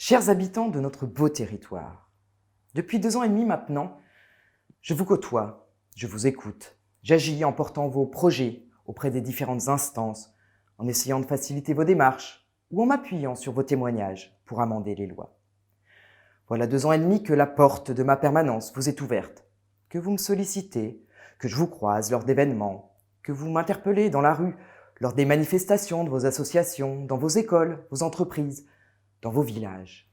Chers habitants de notre beau territoire, depuis 2 ans et demi maintenant, je vous côtoie, je vous écoute, j'agis en portant vos projets auprès des différentes instances, en essayant de faciliter vos démarches ou en m'appuyant sur vos témoignages pour amender les lois. Voilà 2 ans et demi que la porte de ma permanence vous est ouverte, que vous me sollicitez, que je vous croise lors d'événements, que vous m'interpellez dans la rue, lors des manifestations de vos associations, dans vos écoles, vos entreprises, dans vos villages.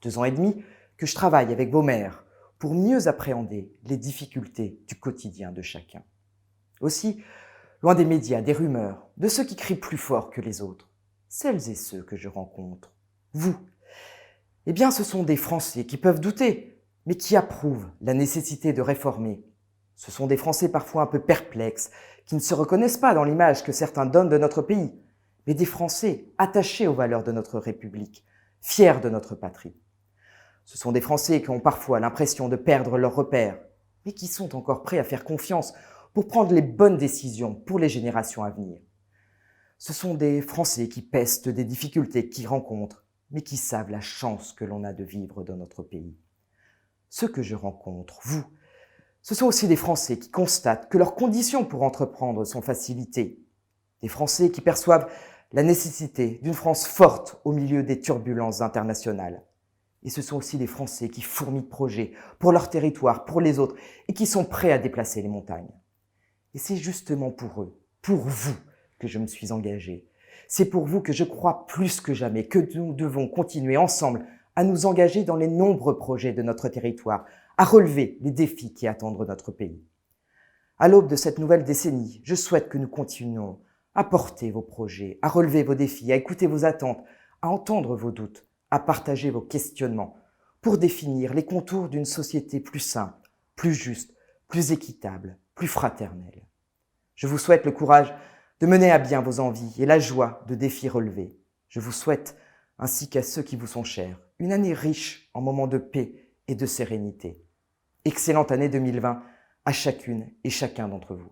2 ans et demi que je travaille avec vos maires pour mieux appréhender les difficultés du quotidien de chacun. Aussi, loin des médias, des rumeurs, de ceux qui crient plus fort que les autres, celles et ceux que je rencontre, vous, eh bien ce sont des Français qui peuvent douter, mais qui approuvent la nécessité de réformer. Ce sont des Français parfois un peu perplexes, qui ne se reconnaissent pas dans l'image que certains donnent de notre pays, mais des Français attachés aux valeurs de notre République, fiers de notre patrie. Ce sont des Français qui ont parfois l'impression de perdre leurs repères, mais qui sont encore prêts à faire confiance pour prendre les bonnes décisions pour les générations à venir. Ce sont des Français qui pestent des difficultés qu'ils rencontrent, mais qui savent la chance que l'on a de vivre dans notre pays. Ceux que je rencontre, vous, ce sont aussi des Français qui constatent que leurs conditions pour entreprendre sont facilitées. Des Français qui perçoivent la nécessité d'une France forte au milieu des turbulences internationales. Et ce sont aussi des Français qui fourmillent de projets pour leur territoire, pour les autres, et qui sont prêts à déplacer les montagnes. Et c'est justement pour eux, pour vous, que je me suis engagé. C'est pour vous que je crois plus que jamais que nous devons continuer ensemble à nous engager dans les nombreux projets de notre territoire, à relever les défis qui attendent notre pays. À l'aube de cette nouvelle décennie, je souhaite que nous continuions à porter vos projets, à relever vos défis, à écouter vos attentes, à entendre vos doutes, à partager vos questionnements pour définir les contours d'une société plus simple, plus juste, plus équitable, plus fraternelle. Je vous souhaite le courage de mener à bien vos envies et la joie de défis relevés. Je vous souhaite, ainsi qu'à ceux qui vous sont chers, une année riche en moments de paix et de sérénité. Excellente année 2020 à chacune et chacun d'entre vous.